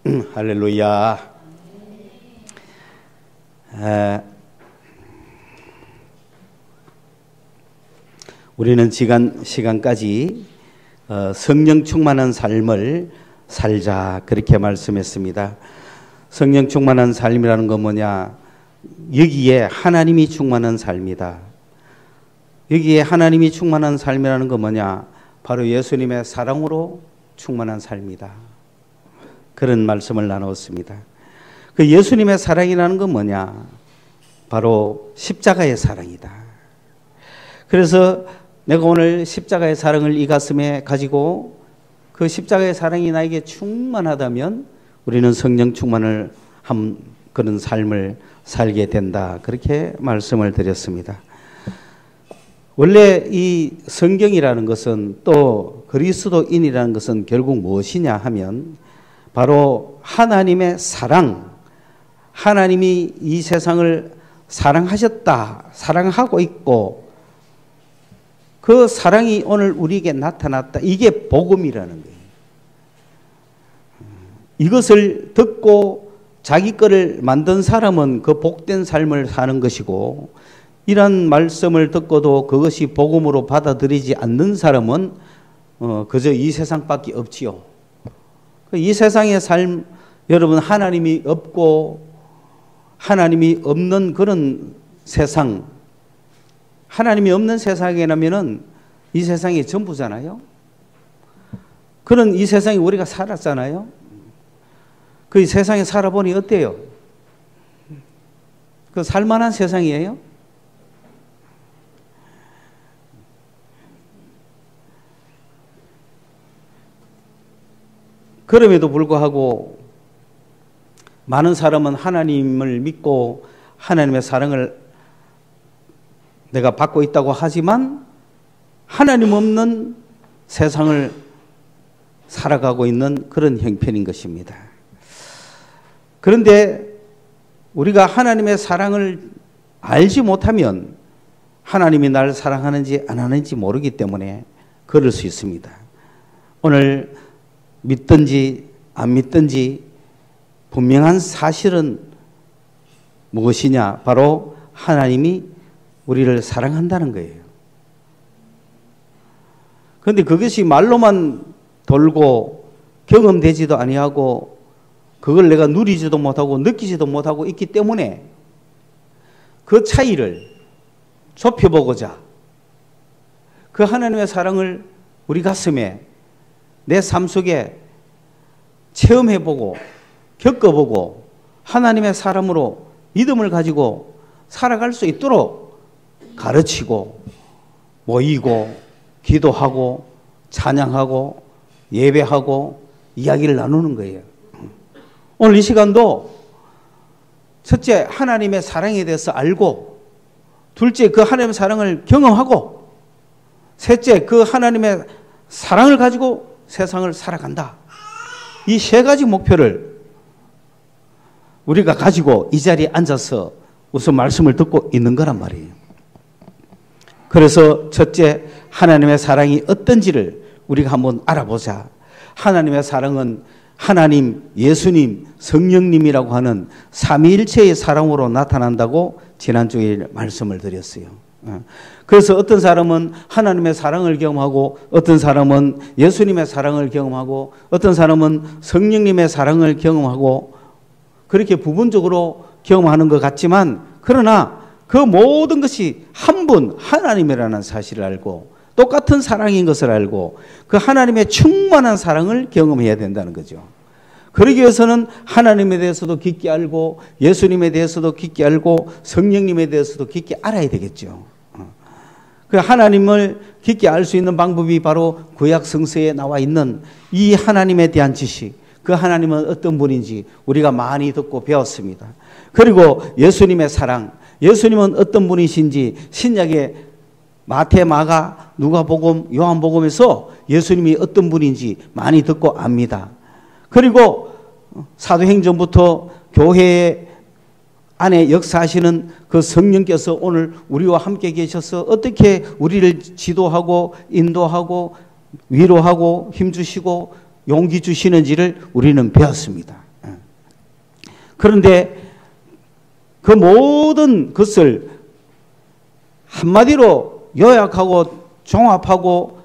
할렐루야. 우리는 시간까지 성령 충만한 삶을 살자 그렇게 말씀했습니다. 성령 충만한 삶이라는 건 뭐냐? 여기에 하나님이 충만한 삶이다. 여기에 하나님이 충만한 삶이라는 건 뭐냐? 바로 예수님의 사랑으로 충만한 삶이다. 그런 말씀을 나누었습니다. 그 예수님의 사랑이라는 건 뭐냐? 바로 십자가의 사랑이다. 그래서 내가 오늘 십자가의 사랑을 이 가슴에 가지고 그 십자가의 사랑이 나에게 충만하다면 우리는 성령 충만을 한 그런 삶을 살게 된다. 그렇게 말씀을 드렸습니다. 원래 이 성경이라는 것은 또 그리스도인이라는 것은 결국 무엇이냐 하면 바로 하나님의 사랑, 하나님이 이 세상을 사랑하셨다, 사랑하고 있고 그 사랑이 오늘 우리에게 나타났다. 이게 복음이라는 거예요. 이것을 듣고 자기 거를 만든 사람은 그 복된 삶을 사는 것이고 이런 말씀을 듣고도 그것이 복음으로 받아들이지 않는 사람은 그저 이 세상밖에 없지요. 이 세상의 삶, 여러분 하나님이 없고 하나님이 없는 그런 세상, 하나님이 없는 세상이라면은 이 세상이 전부잖아요. 그런 이 세상에 우리가 살았잖아요. 그 세상에 살아보니 어때요? 그 살만한 세상이에요? 그럼에도 불구하고 많은 사람은 하나님을 믿고 하나님의 사랑을 내가 받고 있다고 하지만 하나님 없는 세상을 살아가고 있는 그런 형편인 것입니다. 그런데 우리가 하나님의 사랑을 알지 못하면 하나님이 나를 사랑하는지 안 하는지 모르기 때문에 그럴 수 있습니다. 오늘 믿든지 안 믿든지 분명한 사실은 무엇이냐? 바로 하나님이 우리를 사랑한다는 거예요. 그런데 그것이 말로만 돌고 경험되지도 아니하고 그걸 내가 누리지도 못하고 느끼지도 못하고 있기 때문에 그 차이를 좁혀보고자 그 하나님의 사랑을 우리 가슴에 내 삶 속에 체험해보고 겪어보고 하나님의 사람으로 믿음을 가지고 살아갈 수 있도록 가르치고 모이고 기도하고 찬양하고 예배하고 이야기를 나누는 거예요. 오늘 이 시간도 첫째 하나님의 사랑에 대해서 알고 둘째 그 하나님의 사랑을 경험하고 셋째 그 하나님의 사랑을 가지고 세상을 살아간다. 이 세 가지 목표를 우리가 가지고 이 자리에 앉아서 우선 말씀을 듣고 있는 거란 말이에요. 그래서 첫째 하나님의 사랑이 어떤지를 우리가 한번 알아보자. 하나님의 사랑은 하나님, 예수님, 성령님이라고 하는 삼위일체의 사랑으로 나타난다고 지난주에 말씀을 드렸어요. 그래서 어떤 사람은 하나님의 사랑을 경험하고 어떤 사람은 예수님의 사랑을 경험하고 어떤 사람은 성령님의 사랑을 경험하고 그렇게 부분적으로 경험하는 것 같지만 그러나 그 모든 것이 한 분 하나님이라는 사실을 알고 똑같은 사랑인 것을 알고 그 하나님의 충만한 사랑을 경험해야 된다는 거죠. 그러기 위해서는 하나님에 대해서도 깊게 알고 예수님에 대해서도 깊게 알고 성령님에 대해서도 깊게 알아야 되겠죠. 그 하나님을 깊게 알 수 있는 방법이 바로 구약 성서에 나와 있는 이 하나님에 대한 지식, 그 하나님은 어떤 분인지 우리가 많이 듣고 배웠습니다. 그리고 예수님의 사랑, 예수님은 어떤 분이신지 신약의 마태, 마가, 누가복음, 요한복음에서 예수님이 어떤 분인지 많이 듣고 압니다. 그리고 사도행전부터 교회 안에 역사하시는 그 성령께서 오늘 우리와 함께 계셔서 어떻게 우리를 지도하고 인도하고 위로하고 힘주시고 용기 주시는지를 우리는 배웠습니다. 그런데 그 모든 것을 한마디로 요약하고 종합하고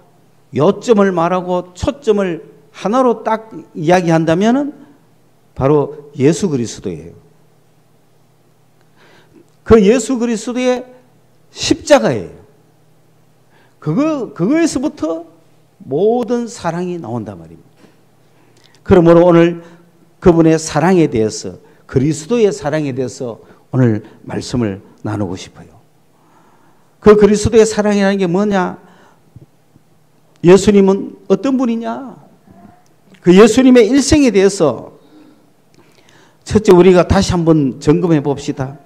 요점을 말하고 초점을 하나로 딱 이야기한다면은 바로 예수 그리스도예요. 그 예수 그리스도의 십자가예요. 그거에서부터 모든 사랑이 나온단 말입니다. 그러므로 오늘 그분의 사랑에 대해서, 그리스도의 사랑에 대해서 오늘 말씀을 나누고 싶어요. 그 그리스도의 사랑이라는 게 뭐냐? 예수님은 어떤 분이냐? 그 예수님의 일생에 대해서 첫째 우리가 다시 한번 점검해 봅시다.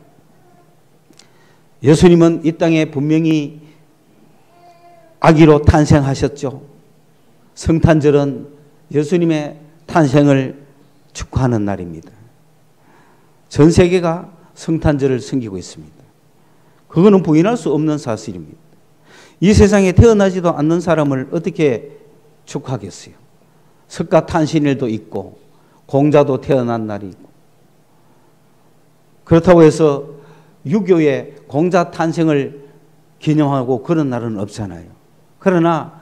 예수님은 이 땅에 분명히 아기로 탄생하셨죠. 성탄절은 예수님의 탄생을 축하하는 날입니다. 전 세계가 성탄절을 섬기고 있습니다. 그거는 부인할 수 없는 사실입니다. 이 세상에 태어나지도 않는 사람을 어떻게 축하하겠어요? 석가 탄신일도 있고 공자도 태어난 날이 있고, 그렇다고 해서 유교의 공자 탄생을 기념하고 그런 날은 없잖아요. 그러나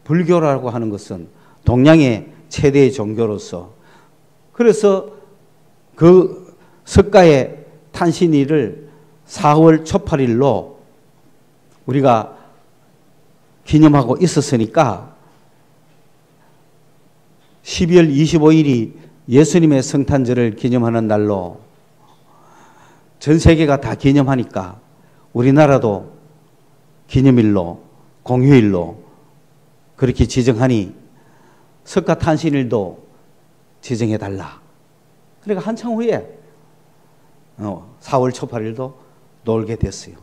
불교라고 하는 것은 동양의 최대의 종교로서, 그래서 그 석가의 탄신일을 4월 초팔일로 우리가 기념하고 있었으니까 12월 25일이 예수님의 성탄절을 기념하는 날로 전 세계가 다 기념하니까 우리나라도 기념일로, 공휴일로 그렇게 지정하니 석가탄신일도 지정해달라. 그러니까 한참 후에 4월 초팔일도 놀게 됐어요.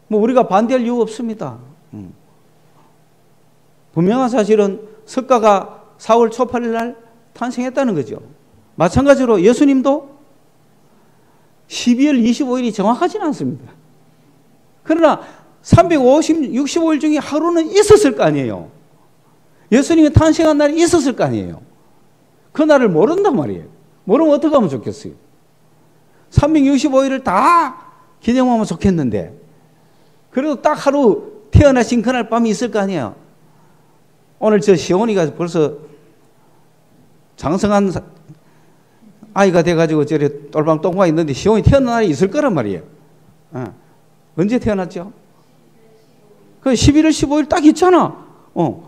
뭐 우리가 반대할 이유가 없습니다. 분명한 사실은 석가가 4월 초팔일 날 탄생했다는 거죠. 마찬가지로 예수님도 12월 25일이 정확하지는 않습니다. 그러나 365일 중에 하루는 있었을 거 아니에요. 예수님이 탄생한 날이 있었을 거 아니에요. 그 날을 모른단 말이에요. 모르면 어떻게 하면 좋겠어요? 365일을 다 기념하면 좋겠는데, 그래도 딱 하루 태어나신 그날 밤이 있을 거 아니에요. 오늘 저 시온이가 벌써 장성한 아이가 돼가지고 저래 똘방똥과 있는데 시온이 태어난 날이 있을 거란 말이에요. 언제 태어났죠? 그 11월 15일 딱 있잖아.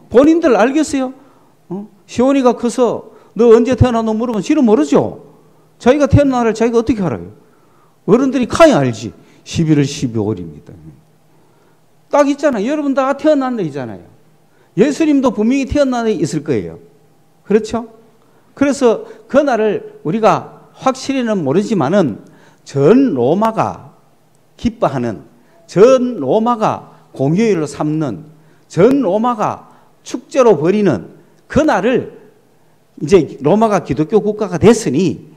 본인들 알겠어요? 시온이가 커서 너 언제 태어났노 물으면 지는 모르죠. 자기가 태어난 날을 자기가 어떻게 알아요? 어른들이 카이 알지. 11월 15일입니다. 딱 있잖아요. 여러분 다 태어난 날이잖아요. 예수님도 분명히 태어난 날이 있을 거예요. 그렇죠? 그래서 그 날을 우리가 확실히는 모르지만은 전 로마가 기뻐하는, 전 로마가 공휴일로 삼는, 전 로마가 축제로 벌이는 그 날을, 이제 로마가 기독교 국가가 됐으니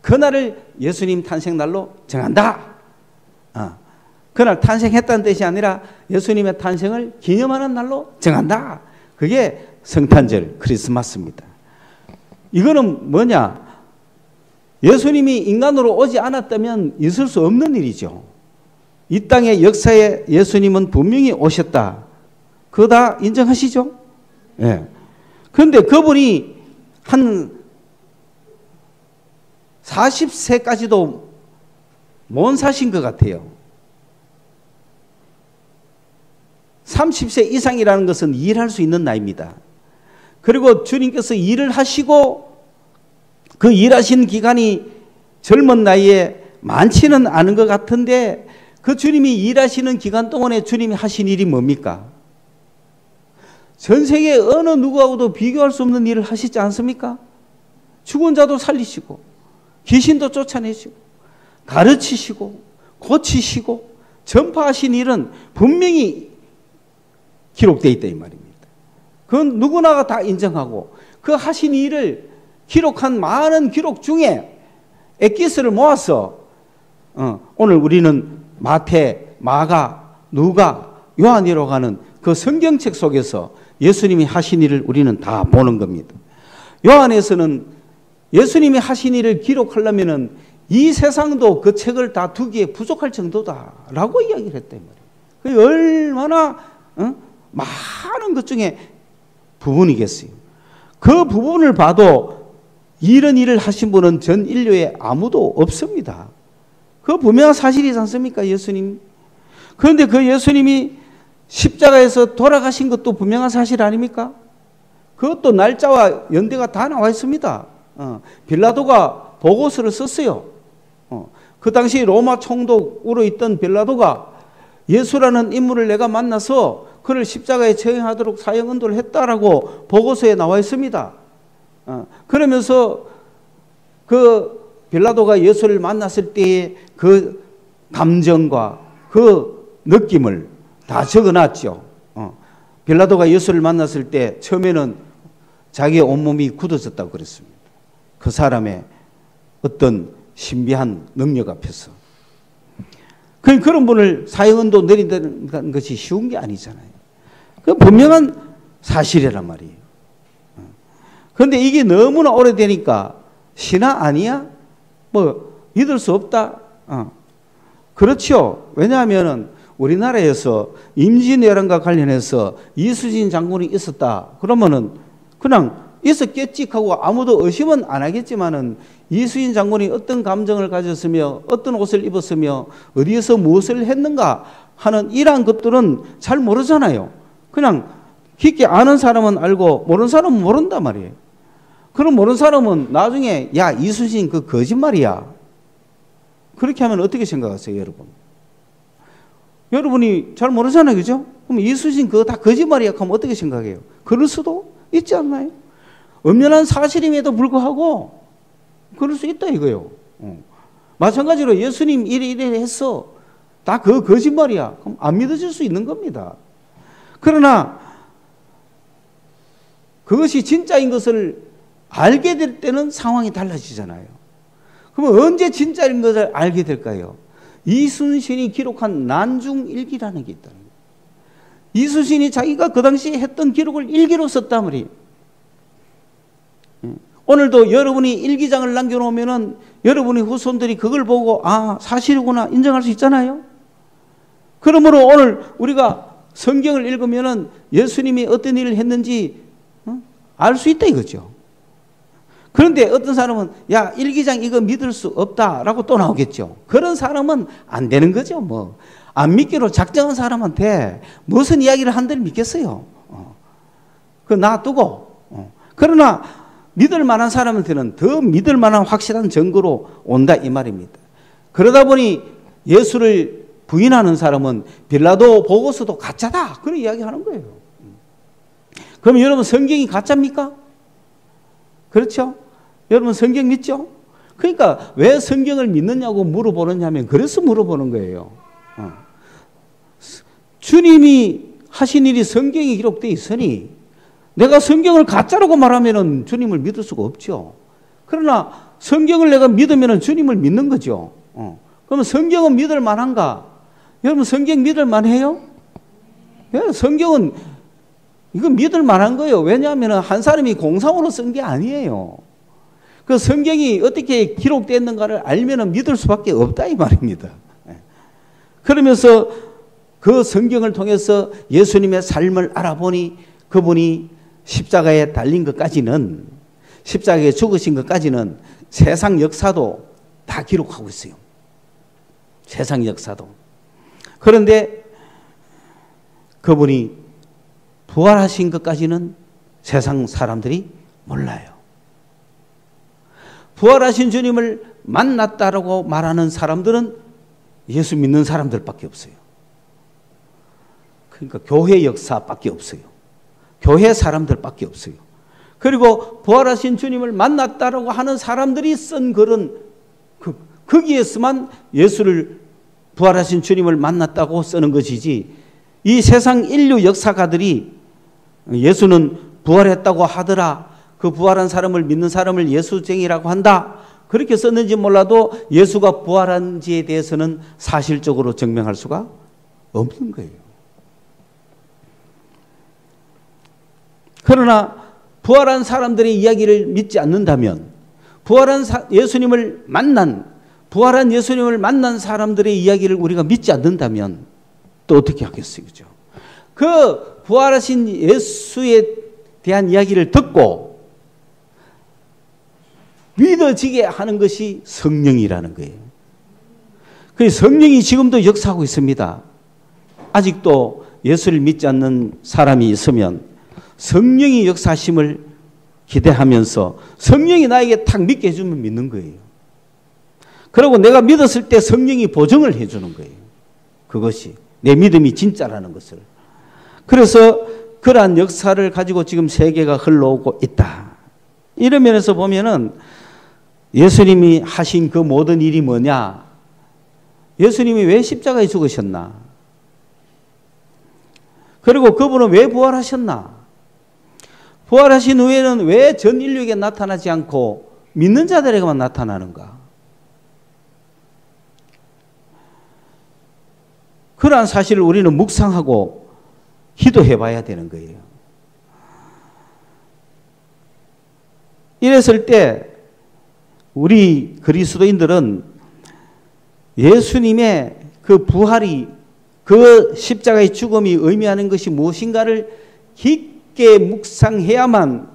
그 날을 예수님 탄생날로 정한다. 그날 탄생했다는 뜻이 아니라 예수님의 탄생을 기념하는 날로 정한다. 그게 성탄절, 크리스마스입니다. 이거는 뭐냐? 예수님이 인간으로 오지 않았다면 있을 수 없는 일이죠. 이 땅의 역사에 예수님은 분명히 오셨다. 그거 다 인정하시죠? 예. 그런데 그분이 한 40세까지도 못 사신 것 같아요. 30세 이상이라는 것은 일할 수 있는 나이입니다. 그리고 주님께서 일을 하시고 그 일하신 기간이 젊은 나이에 많지는 않은 것 같은데, 그 주님이 일하시는 기간 동안에 주님이 하신 일이 뭡니까? 전 세계 어느 누구하고도 비교할 수 없는 일을 하시지 않습니까? 죽은 자도 살리시고 귀신도 쫓아내시고 가르치시고 고치시고 전파하신 일은 분명히 기록되어 있다 이 말입니다. 그건 누구나가 다 인정하고, 그 하신 일을 기록한 많은 기록 중에 엑기스를 모아서 오늘 우리는 마태, 마가, 누가, 요한이라고 하는 그 성경책 속에서 예수님이 하신 일을 우리는 다 보는 겁니다. 요한에서는 예수님이 하신 일을 기록하려면은 이 세상도 그 책을 다 두기에 부족할 정도다라고 이야기를 했단 말이에요. 그게 얼마나 많은 것 중에 부분이겠어요. 그 부분을 봐도 이런 일을 하신 분은 전 인류에 아무도 없습니다. 그 분명한 사실이지 않습니까, 예수님? 그런데 그 예수님이 십자가에서 돌아가신 것도 분명한 사실 아닙니까? 그것도 날짜와 연대가 다 나와 있습니다. 빌라도가 보고서를 썼어요. 그 당시 로마 총독으로 있던 빌라도가 예수라는 인물을 내가 만나서 그를 십자가에 처형하도록 사형 언도를 했다라고 보고서에 나와 있습니다. 그러면서 그 빌라도가 예수를 만났을 때의 그 감정과 그 느낌을 다 적어놨죠. 빌라도가 예수를 만났을 때 처음에는 자기의 온몸이 굳어졌다고 그랬습니다. 그 사람의 어떤 신비한 능력 앞에서. 그런 분을 사형언도 내린다는 것이 쉬운 게 아니잖아요. 그 분명한 사실이란 말이에요. 그런데 이게 너무나 오래되니까 신화 아니야? 뭐 믿을 수 없다? 그렇죠. 왜냐하면 우리나라에서 임진왜란과 관련해서 이수진 장군이 있었다. 그러면은 그냥 있었겠지 하고 아무도 의심은 안 하겠지만은 이수진 장군이 어떤 감정을 가졌으며 어떤 옷을 입었으며 어디에서 무엇을 했는가 하는 이러한 것들은 잘 모르잖아요. 그냥 깊게 아는 사람은 알고 모르는 사람은 모른단 말이에요. 그럼 모르는 사람은 나중에 야 이수진 그 거짓말이야. 그렇게 하면 어떻게 생각하세요, 여러분? 여러분이 잘 모르잖아요, 그죠? 그럼 이수진 그거 다 거짓말이야 하면 어떻게 생각해요? 그럴 수도 있지 않나요? 엄연한 사실임에도 불구하고 그럴 수 있다 이거요. 마찬가지로 예수님 이래 했어. 다 그 거짓말이야. 그럼 안 믿어질 수 있는 겁니다. 그러나 그것이 진짜인 것을 알게 될 때는 상황이 달라지잖아요. 그러면 언제 진짜인 것을 알게 될까요? 이순신이 기록한 난중일기라는 게 있다는 거예요. 이순신이 자기가 그 당시에 했던 기록을 일기로 썼단 말이에요. 오늘도 여러분이 일기장을 남겨놓으면은 여러분의 후손들이 그걸 보고 아 사실이구나 인정할 수 있잖아요. 그러므로 오늘 우리가 성경을 읽으면은 예수님이 어떤 일을 했는지 알 수 있다 이거죠. 그런데 어떤 사람은 야 일기장 이거 믿을 수 없다라고 또 나오겠죠. 그런 사람은 안 되는 거죠. 뭐 안 믿기로 작정한 사람한테 무슨 이야기를 한들 믿겠어요. 그 놔두고. 그러나 믿을 만한 사람한테는 더 믿을 만한 확실한 증거로 온다 이 말입니다. 그러다 보니 예수를 부인하는 사람은 빌라도 보고서도 가짜다 그런 이야기하는 거예요. 그럼 여러분 성경이 가짜입니까? 그렇죠? 여러분 성경 믿죠? 그러니까 왜 성경을 믿느냐고 물어보느냐면 그래서 물어보는 거예요. 주님이 하신 일이 성경에 기록되어 있으니 내가 성경을 가짜라고 말하면 주님을 믿을 수가 없죠. 그러나 성경을 내가 믿으면 주님을 믿는 거죠. 그러면 성경은 믿을 만한가? 여러분 성경 믿을 만해요? 예, 성경은 이거 믿을 만한 거예요. 왜냐하면 한 사람이 공상으로 쓴 게 아니에요. 그 성경이 어떻게 기록됐는가를 알면 믿을 수밖에 없다 이 말입니다. 그러면서 그 성경을 통해서 예수님의 삶을 알아보니 그분이 십자가에 달린 것까지는 십자가에 죽으신 것까지는 세상 역사도 다 기록하고 있어요. 세상 역사도. 그런데 그분이 부활하신 것까지는 세상 사람들이 몰라요. 부활하신 주님을 만났다라고 말하는 사람들은 예수 믿는 사람들밖에 없어요. 그러니까 교회 역사밖에 없어요. 교회 사람들밖에 없어요. 그리고 부활하신 주님을 만났다라고 하는 사람들이 쓴 글은 거기에서만 예수를 부활하신 주님을 만났다고 쓰는 것이지 이 세상 인류 역사가들이 예수는 부활했다고 하더라. 그 부활한 사람을 믿는 사람을 예수쟁이라고 한다. 그렇게 썼는지 몰라도 예수가 부활한지에 대해서는 사실적으로 증명할 수가 없는 거예요. 그러나 부활한 사람들의 이야기를 믿지 않는다면 부활한 예수님을 만난 사람들의 이야기를 우리가 믿지 않는다면 또 어떻게 하겠어요? 그죠? 그 부활하신 예수에 대한 이야기를 듣고 믿어지게 하는 것이 성령이라는 거예요. 그 성령이 지금도 역사하고 있습니다. 아직도 예수를 믿지 않는 사람이 있으면 성령이 역사하심을 기대하면서 성령이 나에게 탁 믿게 해주면 믿는 거예요. 그리고 내가 믿었을 때 성령이 보증을 해주는 거예요. 그것이 내 믿음이 진짜라는 것을. 그래서 그러한 역사를 가지고 지금 세계가 흘러오고 있다. 이런 면에서 보면은 예수님이 하신 그 모든 일이 뭐냐? 예수님이 왜 십자가에 죽으셨나? 그리고 그분은 왜 부활하셨나? 부활하신 후에는 왜 전 인류에게 나타나지 않고 믿는 자들에게만 나타나는가? 그러한 사실을 우리는 묵상하고 기도해 봐야 되는 거예요. 이랬을 때 우리 그리스도인들은 예수님의 그 부활이, 그 십자가의 죽음이 의미하는 것이 무엇인가를 깊게 묵상해야만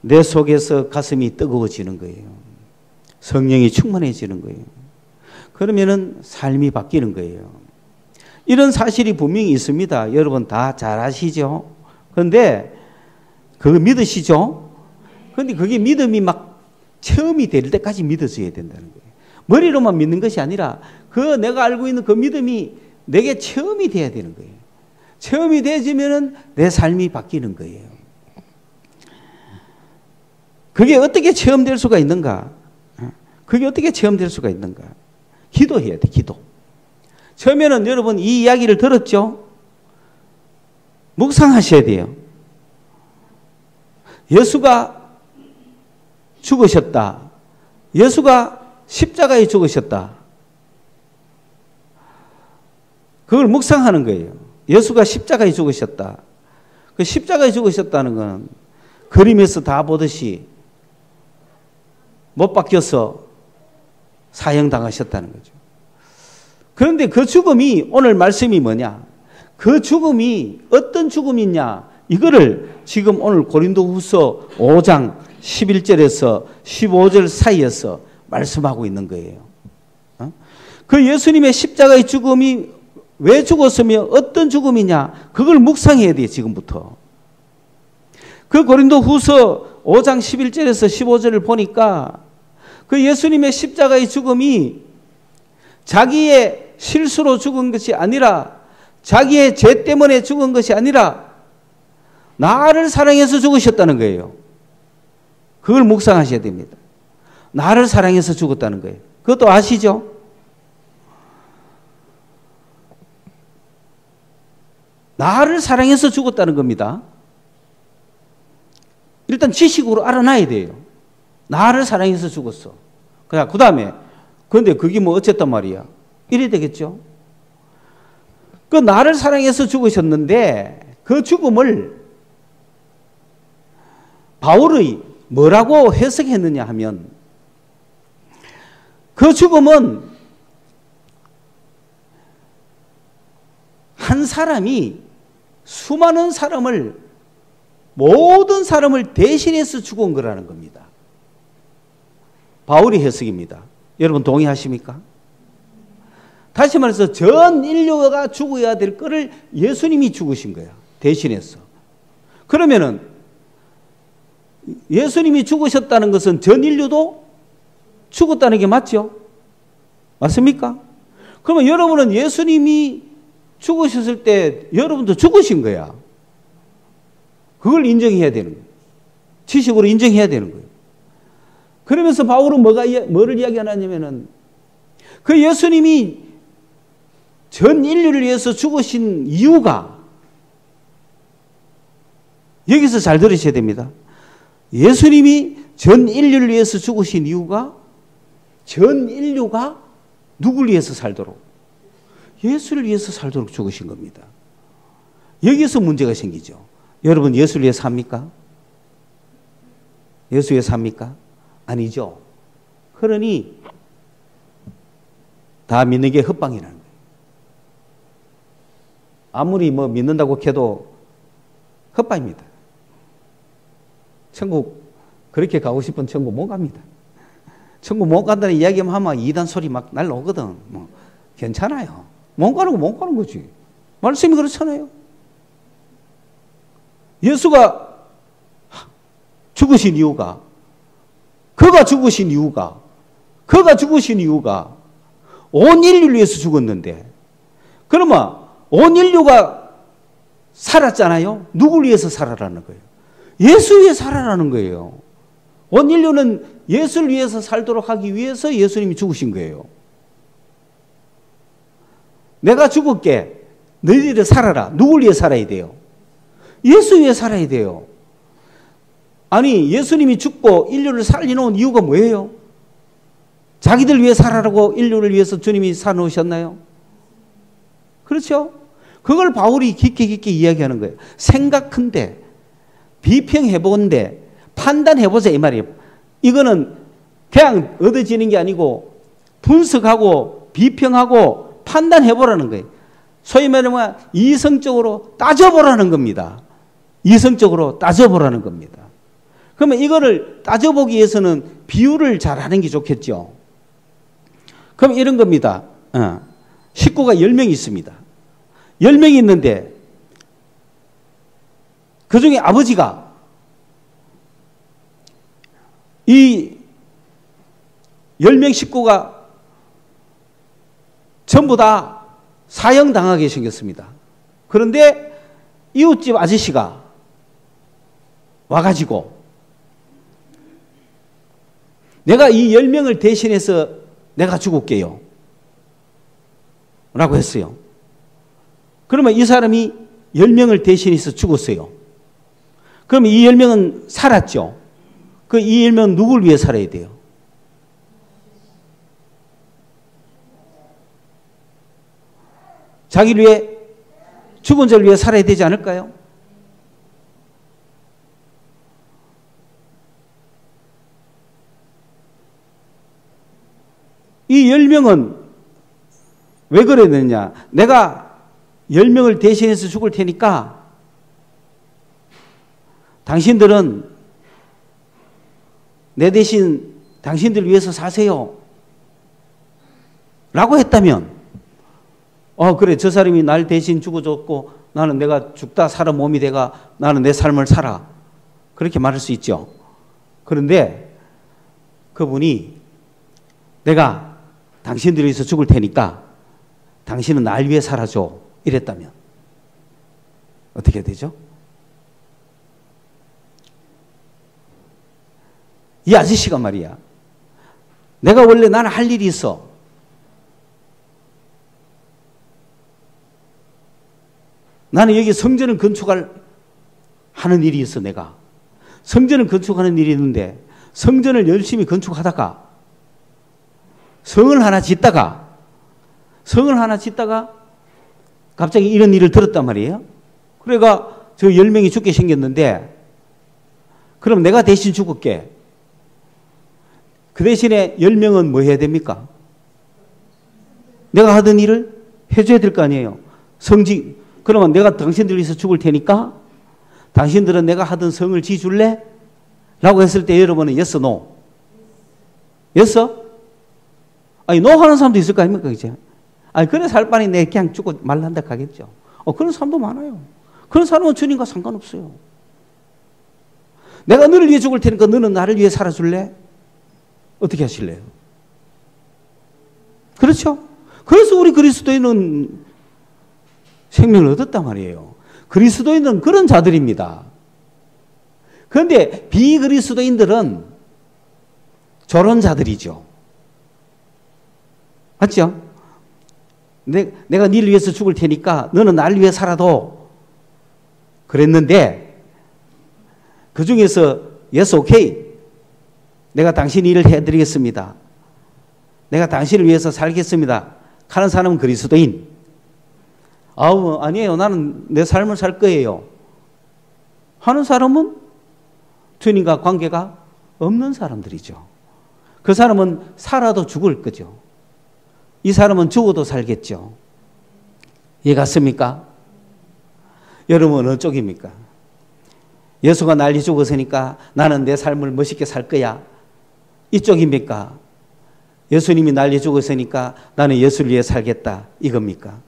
내 속에서 가슴이 뜨거워지는 거예요. 성령이 충만해지는 거예요. 그러면은 삶이 바뀌는 거예요. 이런 사실이 분명히 있습니다. 여러분 다 잘 아시죠? 그런데 그거 믿으시죠? 그런데 그게 믿음이 막 체험이 될 때까지 믿어져야 된다는 거예요. 머리로만 믿는 것이 아니라 그 내가 알고 있는 그 믿음이 내게 체험이 돼야 되는 거예요. 체험이 되어지면은 내 삶이 바뀌는 거예요. 그게 어떻게 체험될 수가 있는가? 그게 어떻게 체험될 수가 있는가? 기도해야 돼, 기도. 처음에는 여러분 이 이야기를 들었죠? 묵상하셔야 돼요. 예수가 죽으셨다. 예수가 십자가에 죽으셨다. 그걸 묵상하는 거예요. 예수가 십자가에 죽으셨다. 그 십자가에 죽으셨다는 건 그림에서 다 보듯이 못 박혀서 사형당하셨다는 거죠. 그런데 그 죽음이, 오늘 말씀이 뭐냐? 그 죽음이 어떤 죽음이냐? 이거를 지금 오늘 고린도후서 5장 11절에서 15절 사이에서 말씀하고 있는 거예요. 그 예수님의 십자가의 죽음이 왜 죽었으며 어떤 죽음이냐? 그걸 묵상해야 돼요, 지금부터. 그 고린도후서 5장 11절에서 15절을 보니까 그 예수님의 십자가의 죽음이 자기의 실수로 죽은 것이 아니라, 자기의 죄 때문에 죽은 것이 아니라 나를 사랑해서 죽으셨다는 거예요. 그걸 묵상하셔야 됩니다. 나를 사랑해서 죽었다는 거예요. 그것도 아시죠? 나를 사랑해서 죽었다는 겁니다. 일단 지식으로 알아놔야 돼요. 나를 사랑해서 죽었어. 그 다음에, 그런데 그게 뭐 어쨌단 말이야? 이래 되겠죠? 그 나를 사랑해서 죽으셨는데 그 죽음을 바울이 뭐라고 해석했느냐 하면, 그 죽음은 한 사람이 수많은 사람을, 모든 사람을 대신해서 죽은 거라는 겁니다. 바울의 해석입니다. 여러분 동의하십니까? 다시 말해서 전 인류가 죽어야 될 거를 예수님이 죽으신 거야. 대신해서. 그러면은 예수님이 죽으셨다는 것은 전 인류도 죽었다는 게 맞죠? 맞습니까? 그러면 여러분은 예수님이 죽으셨을 때 여러분도 죽으신 거야. 그걸 인정해야 되는 거예요. 지식으로 인정해야 되는 거예요. 그러면서 바울은 뭐를 이야기하냐면은, 그 예수님이 전 인류를 위해서 죽으신 이유가, 여기서 잘 들으셔야 됩니다. 예수님이 전 인류를 위해서 죽으신 이유가, 전 인류가 누구를 위해서 살도록? 예수를 위해서 살도록 죽으신 겁니다. 여기서 문제가 생기죠. 여러분 예수를 위해서 삽니까? 예수 위해서 삽니까? 아니죠. 그러니 다 믿는 게 헛방이라는 거예요. 아무리 뭐 믿는다고 해도 헛방입니다. 천국 그렇게 가고 싶은 천국 못 갑니다. 천국 못 간다는 이야기만 하면 이단 소리 막 날라오거든. 뭐 괜찮아요. 못 가는 거 못 가는 거지. 말씀이 그렇잖아요. 예수가 죽으신 이유가 그가 죽으신 이유가 온 인류를 위해서 죽었는데, 그러면 온 인류가 살았잖아요. 누굴 위해서 살아라는 거예요? 예수 위해 살아라는 거예요. 온 인류는 예수를 위해서 살도록 하기 위해서 예수님이 죽으신 거예요. 내가 죽을게. 너희들이 살아라. 누굴 위해 살아야 돼요? 예수 위해 살아야 돼요. 아니, 예수님이 죽고 인류를 살려놓은 이유가 뭐예요? 자기들 위해 살아라고 인류를 위해서 주님이 사놓으셨나요? 그렇죠? 그걸 바울이 깊게 이야기하는 거예요. 생각한데, 비평해본데, 판단해보자 이 말이에요. 이거는 그냥 얻어지는 게 아니고 분석하고 비평하고 판단해보라는 거예요. 소위 말하면 이성적으로 따져보라는 겁니다. 이성적으로 따져보라는 겁니다. 그러면 이거를 따져보기 위해서는 비유를 잘하는 게 좋겠죠. 그럼 이런 겁니다. 식구가 10명이 있습니다. 10명이 있는데 그 중에 아버지가 이 10명 식구가 전부 다 사형당하게 생겼습니다. 그런데 이웃집 아저씨가 와가지고 내가 이 10명을 대신해서 내가 죽을게요 라고 했어요. 그러면 이 사람이 10명을 대신해서 죽었어요. 그럼 이 10명은 살았죠. 그 이 10명은 누굴 위해 살아야 돼요? 자기를 위해, 죽은 자를 위해 살아야 되지 않을까요? 이 10명은 왜 그랬느냐? 내가 10명을 대신해서 죽을 테니까 당신들은 내 대신 당신들 위해서 사세요 라고 했다면, 그래, 저 사람이 날 대신 죽어줬고 나는 내가 죽다 살아 몸이 돼가 나는 내 삶을 살아, 그렇게 말할 수 있죠. 그런데 그분이 내가 당신들 위해서 죽을 테니까 당신은 날 위해 살아줘 이랬다면 어떻게 되죠? 이 아저씨가 말이야, 내가 원래 나는 할 일이 있어. 나는 여기 성전을 건축할 하는 일이 있어. 내가 성전을 건축하는 일이 있는데 성전을 열심히 건축하다가 성을 하나 짓다가 갑자기 이런 일을 들었단 말이에요. 그래가 저 10명이 죽게 생겼는데 그럼 내가 대신 죽을게. 그 대신에 10명은 뭐 해야 됩니까? 내가 하던 일을 해줘야 될 거 아니에요. 그러면 내가 당신들 위해서 죽을 테니까 당신들은 내가 하던 성을 지어줄래? 라고 했을 때 여러분은 yes, no? yes? 아니, no 하는 사람도 있을 거 아닙니까? 그죠? 아니, 그래 살 바니 내 그냥 죽고 말란다 하겠죠. 그런 사람도 많아요. 그런 사람은 주님과 상관없어요. 내가 너를 위해 죽을 테니까 너는 나를 위해 살아줄래? 어떻게 하실래요? 그렇죠? 그래서 우리 그리스도인은 생명을 얻었단 말이에요. 그리스도인은 그런 자들입니다. 그런데 비그리스도인들은 저런 자들이죠. 맞죠? 내가 니를 위해서 죽을 테니까 너는 나를 위해 살아도 그랬는데 그 중에서 yes, okay. 내가 당신 일을 해드리겠습니다. 내가 당신을 위해서 살겠습니다. 하는 사람은 그리스도인. 아니에요. 나는 내 삶을 살 거예요. 하는 사람은 주님과 관계가 없는 사람들이죠. 그 사람은 살아도 죽을 거죠. 이 사람은 죽어도 살겠죠. 이해 갔습니까? 여러분 어느 쪽입니까? 예수가 난리 죽었으니까 나는 내 삶을 멋있게 살 거야. 이쪽입니까? 예수님이 난리 죽었으니까 나는 예수를 위해 살겠다. 이겁니까?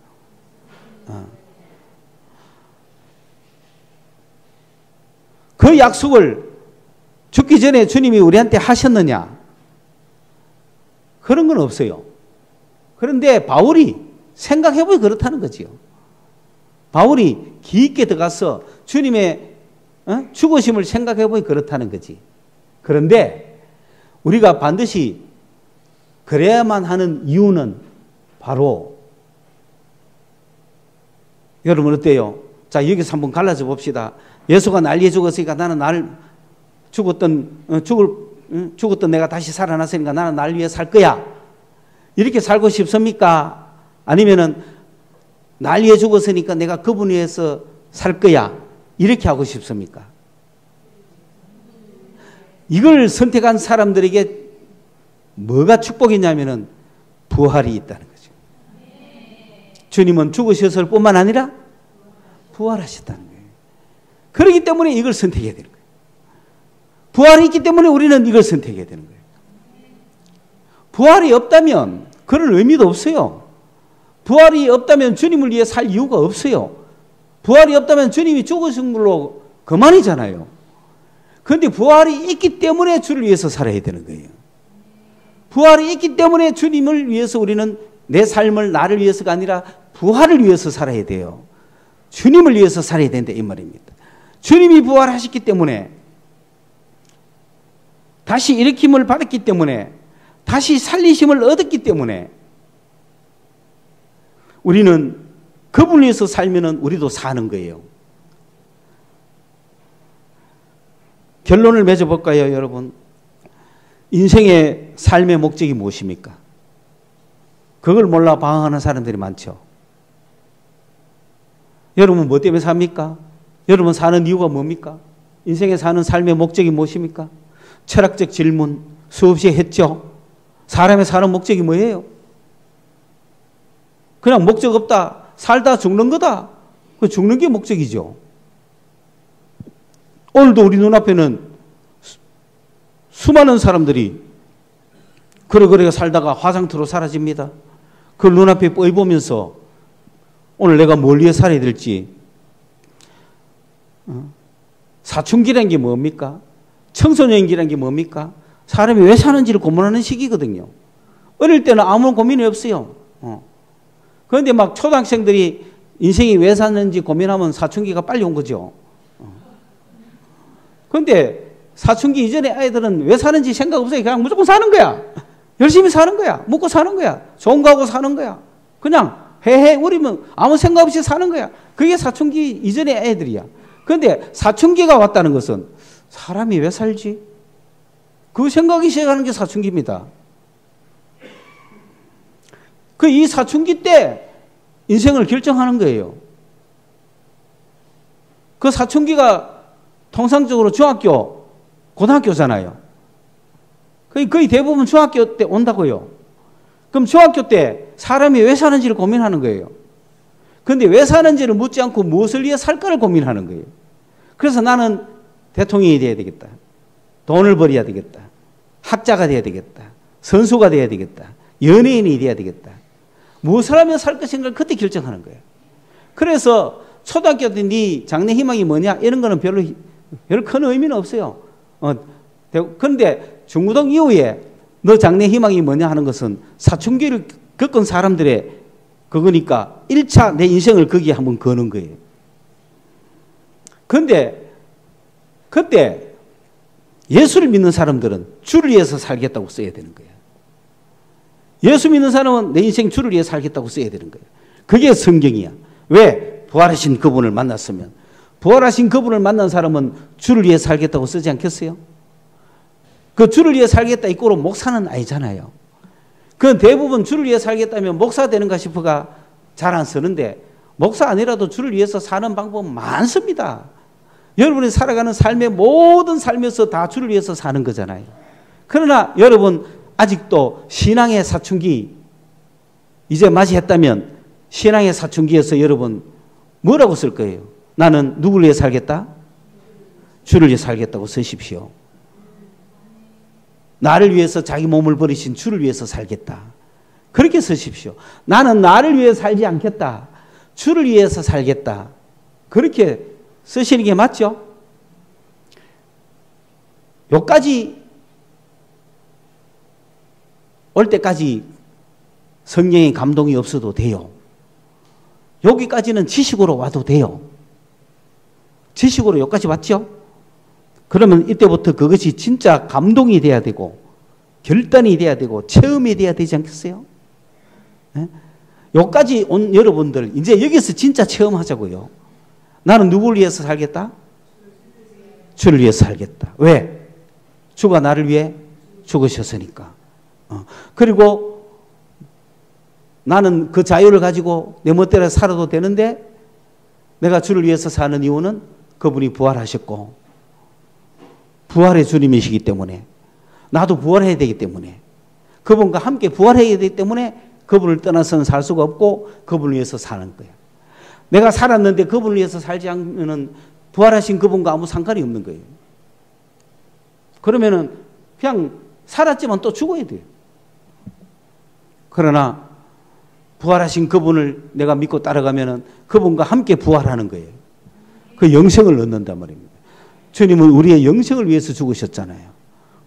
그 약속을 죽기 전에 주님이 우리한테 하셨느냐? 그런 건 없어요. 그런데 바울이 생각해보니 그렇다는 거지요. 바울이 깊게 들어가서 주님의 죽으심을 생각해보니 그렇다는 거지. 그런데 우리가 반드시 그래야만 하는 이유는 바로 여러분 어때요? 자, 여기서 한번 갈라져 봅시다. 예수가 난리에 죽었으니까 나는 나를 죽었던 내가 다시 살아났으니까 나는 나를 위해 살 거야. 이렇게 살고 싶습니까? 아니면은 난리에 죽었으니까 내가 그분 위해서 살 거야. 이렇게 하고 싶습니까? 이걸 선택한 사람들에게 뭐가 축복이냐면은 부활이 있다는 거죠. 주님은 죽으셨을 뿐만 아니라 부활하셨다는 거예요. 그렇기 때문에 이걸 선택해야 되는 거예요. 부활이 있기 때문에 우리는 이걸 선택해야 되는 거예요. 부활이 없다면 그런 의미도 없어요. 부활이 없다면 주님을 위해 살 이유가 없어요. 부활이 없다면 주님이 죽으신 걸로 그만이잖아요. 그런데 부활이 있기 때문에 주를 위해서 살아야 되는 거예요. 부활이 있기 때문에 주님을 위해서 우리는 내 삶을 나를 위해서가 아니라 부활을 위해서 살아야 돼요. 주님을 위해서 살아야 된다 이 말입니다. 주님이 부활하셨기 때문에 다시 일으킴을 받았기 때문에 다시 살리심을 얻었기 때문에 우리는 그분을 위해서 살면은 우리도 사는 거예요. 결론을 맺어볼까요, 여러분? 인생의 삶의 목적이 무엇입니까? 그걸 몰라 방황하는 사람들이 많죠. 여러분 뭐 때문에 삽니까? 여러분 사는 이유가 뭡니까? 인생에 사는 삶의 목적이 무엇입니까? 철학적 질문 수없이 했죠. 사람의 사는 목적이 뭐예요? 그냥 목적 없다. 살다 죽는 거다. 그 죽는 게 목적이죠. 오늘도 우리 눈앞에는 수많은 사람들이 그러고 살다가 화상투로 사라집니다. 그 눈앞에 뻔히 보면서 오늘 내가 뭘 위해 살아야 될지. 사춘기라는 게 뭡니까? 청소년기라는 게 뭡니까? 사람이 왜 사는지를 고민하는 시기거든요. 어릴 때는 아무런 고민이 없어요. 그런데 막 초등학생들이 인생이 왜 사는지 고민하면 사춘기가 빨리 온 거죠. 그런데 사춘기 이전에 아이들은 왜 사는지 생각 없어요. 그냥 무조건 사는 거야. 열심히 사는 거야. 먹고 사는 거야. 좋은 거 하고 사는 거야. 그냥 해해 우리면 아무 생각 없이 사는 거야. 그게 사춘기 이전의 애들이야. 그런데 사춘기가 왔다는 것은 사람이 왜 살지? 그 생각이 시작하는 게 사춘기입니다. 그 이 사춘기 때 인생을 결정하는 거예요. 그 사춘기가 통상적으로 중학교, 고등학교잖아요. 거의 대부분 중학교 때 온다고요. 그럼 중학교 때 사람이 왜 사는지를 고민하는 거예요. 그런데 왜 사는지를 묻지 않고 무엇을 위해 살까를 고민하는 거예요. 그래서 나는 대통령이 돼야 되겠다. 돈을 벌어야 되겠다. 학자가 돼야 되겠다. 선수가 돼야 되겠다. 연예인이 돼야 되겠다. 무엇을 하면 살 것인가를 그때 결정하는 거예요. 그래서 초등학교 때 네 장래 희망이 뭐냐 이런 거는 별로 큰 의미는 없어요. 그런데 중고등 이후에 너 장래 희망이 뭐냐 하는 것은 사춘기를 겪은 사람들의 그거니까 1차 내 인생을 거기에 한번 거는 거예요. 그런데 그때 예수를 믿는 사람들은 주를 위해서 살겠다고 써야 되는 거예요. 예수 믿는 사람은 내 인생 주를 위해 살겠다고 써야 되는 거예요. 그게 성경이야. 왜? 부활하신 그분을 만났으면. 부활하신 그분을 만난 사람은 주를 위해 살겠다고 쓰지 않겠어요? 그 주를 위해 살겠다 이꼬로 목사는 아니잖아요. 그건 대부분 주를 위해 살겠다면 목사 되는가 싶어가 잘 안 쓰는데 목사 아니라도 주를 위해서 사는 방법은 많습니다. 여러분이 살아가는 삶의 모든 삶에서 다 주를 위해서 사는 거잖아요. 그러나 여러분 아직도 신앙의 사춘기 이제 맞이했다면 신앙의 사춘기에서 여러분 뭐라고 쓸 거예요? 나는 누구를 위해 살겠다? 주를 위해 살겠다고 쓰십시오. 나를 위해서 자기 몸을 버리신 주를 위해서 살겠다. 그렇게 쓰십시오. 나는 나를 위해 살지 않겠다. 주를 위해서 살겠다. 그렇게 쓰시는 게 맞죠? 여기까지 올 때까지 성령의 감동이 없어도 돼요. 여기까지는 지식으로 와도 돼요. 지식으로 여기까지 왔죠? 그러면 이때부터 그것이 진짜 감동이 돼야 되고 결단이 돼야 되고 체험이 돼야 되지 않겠어요? 네? 여기까지 온 여러분들 이제 여기서 진짜 체험하자고요. 나는 누구를 위해서 살겠다? 주를 위해서 살겠다. 왜? 주가 나를 위해 죽으셨으니까. 그리고 나는 그 자유를 가지고 내 멋대로 살아도 되는데 내가 주를 위해서 사는 이유는 그분이 부활하셨고 부활의 주님이시기 때문에 나도 부활해야 되기 때문에 그분과 함께 부활해야 되기 때문에 그분을 떠나서는 살 수가 없고 그분을 위해서 사는 거예요. 내가 살았는데 그분을 위해서 살지 않으면 부활하신 그분과 아무 상관이 없는 거예요. 그러면은 그냥 살았지만 또 죽어야 돼요. 그러나 부활하신 그분을 내가 믿고 따라가면은 그분과 함께 부활하는 거예요. 그 영생을 얻는단 말입니다. 주님은 우리의 영생을 위해서 죽으셨잖아요.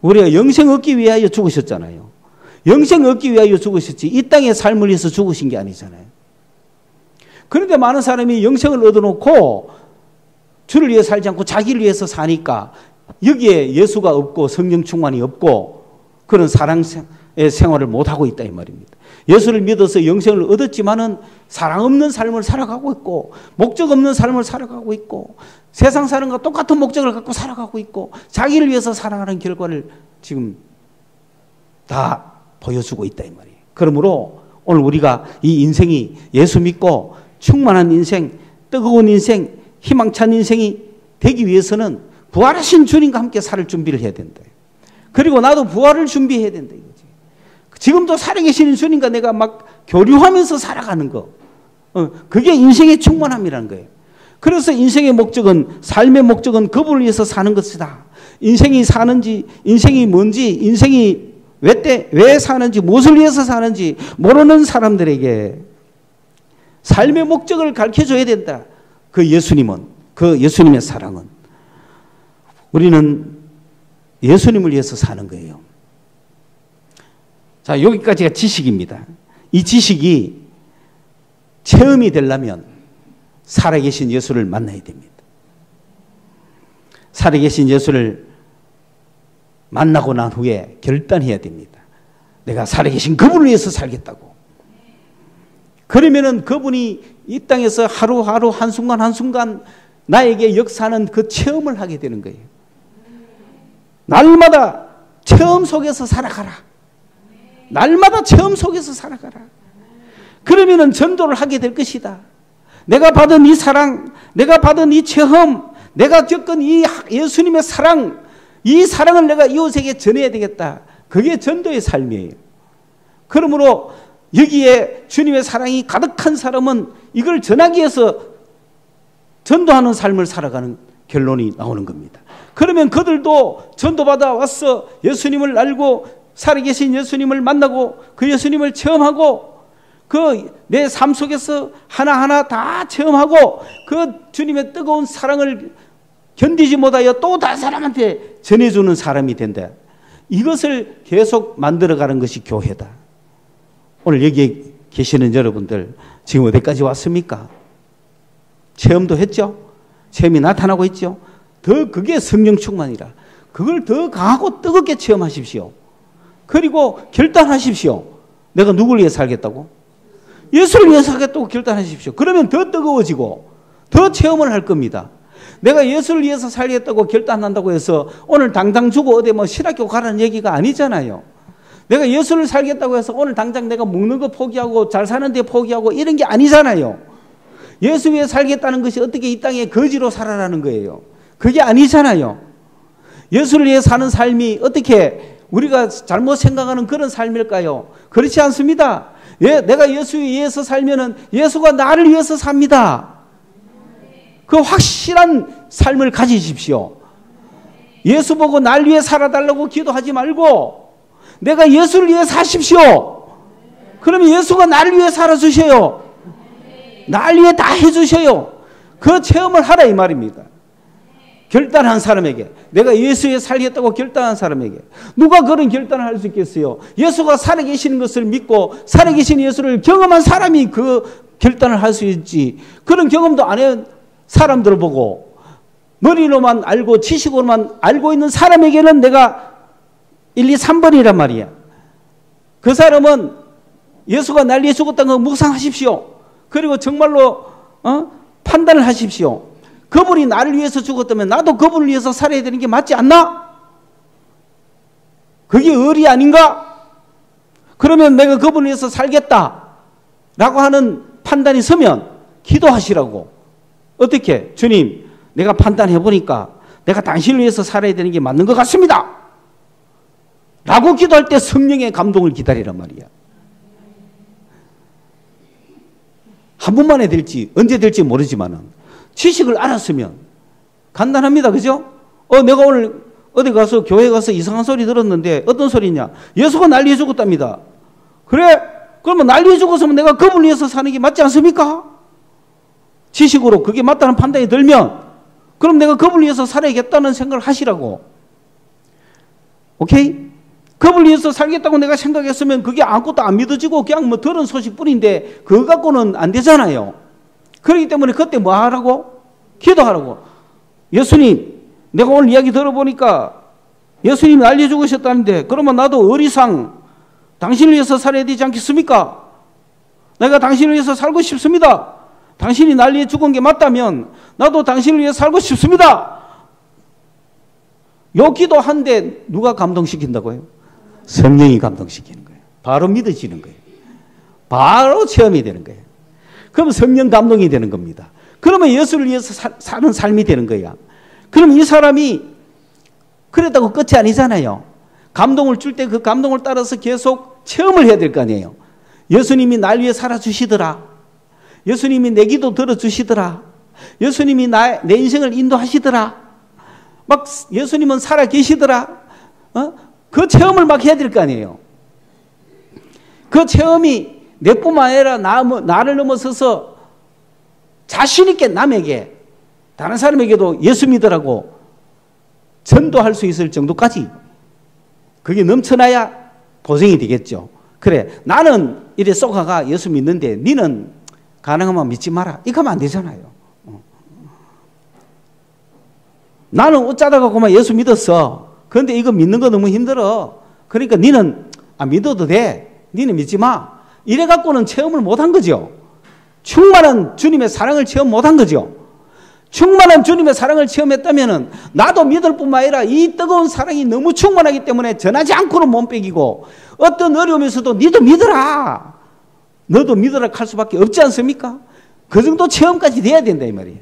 우리가 영생 얻기 위하여 죽으셨잖아요. 영생 얻기 위하여 죽으셨지 이 땅의 삶을 위해서 죽으신 게 아니잖아요. 그런데 많은 사람이 영생을 얻어놓고 주를 위해 살지 않고 자기를 위해서 사니까 여기에 예수가 없고 성령 충만이 없고 그런 사랑의 생활을 못하고 있다 이 말입니다. 예수를 믿어서 영생을 얻었지만은 사랑 없는 삶을 살아가고 있고 목적 없는 삶을 살아가고 있고 세상 사람과 똑같은 목적을 갖고 살아가고 있고 자기를 위해서 살아가는 결과를 지금 다 보여주고 있다 이 말이에요. 그러므로 오늘 우리가 이 인생이 예수 믿고 충만한 인생, 뜨거운 인생, 희망찬 인생이 되기 위해서는 부활하신 주님과 함께 살 준비를 해야 된다. 그리고 나도 부활을 준비해야 된다 이거지. 지금도 살아계시는 주님과 내가 막 교류하면서 살아가는 거. 그게 인생의 충만함이라는 거예요. 그래서 인생의 목적은 삶의 목적은 그분을 위해서 사는 것이다. 인생이 사는지 인생이 뭔지 인생이 왜 사는지 무엇을 위해서 사는지 모르는 사람들에게 삶의 목적을 가르쳐줘야 된다. 그 예수님은 그 예수님의 사랑은 우리는 예수님을 위해서 사는 거예요. 자, 여기까지가 지식입니다. 이 지식이 체험이 되려면 살아계신 예수를 만나야 됩니다. 살아계신 예수를 만나고 난 후에 결단해야 됩니다. 내가 살아계신 그분을 위해서 살겠다고. 그러면은 그분이 이 땅에서 하루하루 한순간 한순간 나에게 역사하는 그 체험을 하게 되는 거예요. 날마다 체험 속에서 살아가라. 날마다 체험 속에서 살아가라. 그러면은 전도를 하게 될 것이다. 내가 받은 이 사랑, 내가 받은 이 체험, 내가 겪은 이 예수님의 사랑, 이 사랑을 내가 이웃에게 전해야 되겠다. 그게 전도의 삶이에요. 그러므로 여기에 주님의 사랑이 가득한 사람은 이걸 전하기 위해서 전도하는 삶을 살아가는 결론이 나오는 겁니다. 그러면 그들도 전도받아 와서 예수님을 알고 살아계신 예수님을 만나고 그 예수님을 체험하고 그 내 삶 속에서 하나하나 다 체험하고 그 주님의 뜨거운 사랑을 견디지 못하여 또 다른 사람한테 전해주는 사람이 된다. 이것을 계속 만들어가는 것이 교회다. 오늘 여기에 계시는 여러분들 지금 어디까지 왔습니까? 체험도 했죠? 체험이 나타나고 있죠? 더 그게 성령 충만이라. 그걸 더 강하고 뜨겁게 체험하십시오. 그리고 결단하십시오. 내가 누구를 위해 살겠다고? 예수를 위해 살겠다고 결단하십시오. 그러면 더 뜨거워지고 더 체험을 할 겁니다. 내가 예수를 위해서 살겠다고 결단한다고 해서 오늘 당장 주고 어디 뭐 신학교 가라는 얘기가 아니잖아요. 내가 예수를 살겠다고 해서 오늘 당장 내가 먹는 거 포기하고 잘 사는 데 포기하고 이런 게 아니잖아요. 예수 위해 살겠다는 것이 어떻게 이 땅에 거지로 살아라는 거예요. 그게 아니잖아요. 예수를 위해 사는 삶이 어떻게 우리가 잘못 생각하는 그런 삶일까요? 그렇지 않습니다. 예, 내가 예수 위해서 살면은 예수가 나를 위해서 삽니다. 그 확실한 삶을 가지십시오. 예수 보고 날 위해 살아달라고 기도하지 말고 내가 예수를 위해 사십시오. 그러면 예수가 나를 위해 살아주셔요. 날 위해 다 해주셔요. 그 체험을 하라 이 말입니다. 결단한 사람에게, 내가 예수에 살겠다고 결단한 사람에게 누가 그런 결단을 할 수 있겠어요? 예수가 살아계시는 것을 믿고 살아계신 예수를 경험한 사람이 그 결단을 할 수 있지, 그런 경험도 안 한 사람들을 보고 머리로만 알고 지식으로만 알고 있는 사람에게는 내가 1, 2, 3번이란 말이야. 그 사람은 예수가 날 위해 죽었다는 거 묵상하십시오. 그리고 정말로 판단을 하십시오. 그분이 나를 위해서 죽었다면 나도 그분을 위해서 살아야 되는 게 맞지 않나? 그게 의리 아닌가? 그러면 내가 그분을 위해서 살겠다 라고 하는 판단이 서면 기도하시라고. 어떻게? 주님, 내가 판단해 보니까 내가 당신을 위해서 살아야 되는 게 맞는 것 같습니다 라고 기도할 때 성령의 감동을 기다리란 말이야. 한 번만에 될지 언제 될지 모르지만은 지식을 알았으면 간단합니다. 그죠? 내가 오늘 어디 가서 교회 가서 이상한 소리 들었는데 어떤 소리냐? 예수가 날 위해 죽었답니다. 그래? 그러면 날 위해 죽었으면 내가 그분을 위해서 사는 게 맞지 않습니까? 지식으로 그게 맞다는 판단이 들면 그럼 내가 그분을 위해서 살아야겠다는 생각을 하시라고. 오케이? 그분을 위해서 살겠다고 내가 생각했으면 그게 아무것도 안 믿어지고 그냥 뭐 들은 소식뿐인데 그거 갖고는 안 되잖아요. 그렇기 때문에 그때 뭐 하라고? 기도하라고. 예수님, 내가 오늘 이야기 들어보니까 예수님이 날 위해 죽으셨다는데 그러면 나도 의리상 당신을 위해서 살아야 되지 않겠습니까? 내가 당신을 위해서 살고 싶습니다. 당신이 날 위해 죽은 게 맞다면 나도 당신을 위해 살고 싶습니다. 요 기도한데 누가 감동시킨다고요? 성령이 감동시키는 거예요. 바로 믿어지는 거예요. 바로 체험이 되는 거예요. 그럼 성령 감동이 되는 겁니다. 그러면 예수를 위해서 사는 삶이 되는 거야. 그럼 이 사람이 그랬다고 끝이 아니잖아요. 감동을 줄 때 그 감동을 따라서 계속 체험을 해야 될 거 아니에요. 예수님이 날 위해 살아주시더라. 예수님이 내 기도 들어주시더라. 예수님이 내 인생을 인도하시더라. 막 예수님은 살아계시더라. 그 체험을 막 해야 될 거 아니에요. 그 체험이 내뿐만 아니라 나를 넘어서서 자신 있게 남에게, 다른 사람에게도 예수 믿으라고 전도할 수 있을 정도까지 그게 넘쳐나야 보증이 되겠죠. 그래, 나는 이래 쏘가가 예수 믿는데 니는 가능하면 믿지 마라. 이거 하면 안 되잖아요. 나는 어쩌다가 그만 예수 믿었어. 그런데 이거 믿는 거 너무 힘들어. 그러니까 니는 안 믿어도 돼. 니는 믿지 마. 이래 갖고는 체험을 못한 거죠. 충만한 주님의 사랑을 체험 못한 거죠. 충만한 주님의 사랑을 체험했다면은 나도 믿을 뿐만 아니라 이 뜨거운 사랑이 너무 충만하기 때문에 전하지 않고는 못 빼기고 어떤 어려움에서도 니도 믿어라. 너도 믿으라 할 수밖에 없지 않습니까? 그 정도 체험까지 돼야 된다 이 말이에요.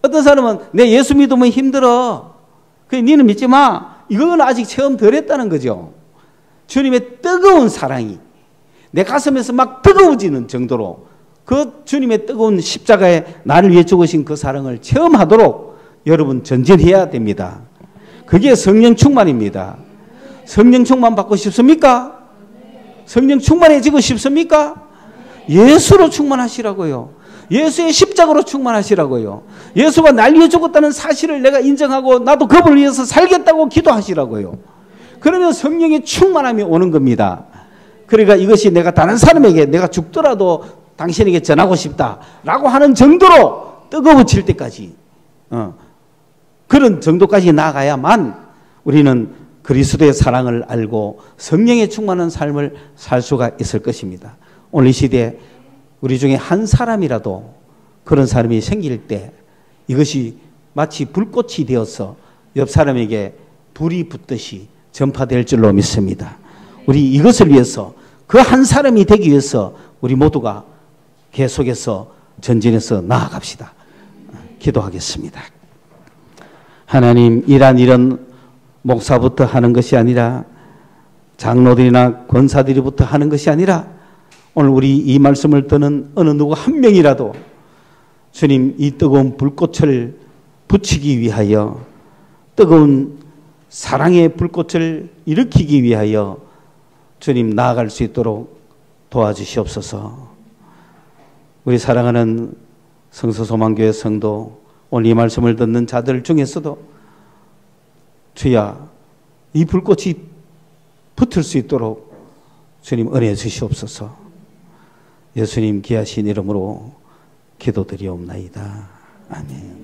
어떤 사람은 내 예수 믿으면 힘들어. 그래 니는 믿지 마. 이건 아직 체험 덜 했다는 거죠. 주님의 뜨거운 사랑이 내 가슴에서 막 뜨거워지는 정도로 그 주님의 뜨거운 십자가에 나를 위해 죽으신 그 사랑을 체험하도록 여러분 전진해야 됩니다. 그게 성령 충만입니다. 성령 충만 받고 싶습니까? 성령 충만해지고 싶습니까? 예수로 충만하시라고요. 예수의 십자가로 충만하시라고요. 예수가 날 위해 죽었다는 사실을 내가 인정하고 나도 그분을 위해서 살겠다고 기도하시라고요. 그러면 성령의 충만함이 오는 겁니다. 그러니까 이것이 내가 다른 사람에게 내가 죽더라도 당신에게 전하고 싶다라고 하는 정도로 뜨거워질 때까지 그런 정도까지 나아가야만 우리는 그리스도의 사랑을 알고 성령의 충만한 삶을 살 수가 있을 것입니다. 오늘 이 시대에 우리 중에 한 사람이라도 그런 사람이 생길 때 이것이 마치 불꽃이 되어서 옆 사람에게 불이 붙듯이 전파될 줄로 믿습니다. 우리 이것을 위해서 그 한 사람이 되기 위해서 우리 모두가 계속해서 전진해서 나아갑시다. 기도하겠습니다. 하나님, 이런 목사부터 하는 것이 아니라 장로들이나 권사들이부터 하는 것이 아니라 오늘 우리 이 말씀을 듣는 어느 누구 한 명이라도 주님 이 뜨거운 불꽃을 붙이기 위하여 뜨거운 사랑의 불꽃을 일으키기 위하여 주님 나아갈 수 있도록 도와주시옵소서. 우리 사랑하는 성서소망교회 성도, 오늘 이 말씀을 듣는 자들 중에서도 주야 이 불꽃이 붙을 수 있도록 주님 은혜 주시옵소서. 예수님 귀하신 이름으로 기도드리옵나이다. 아멘.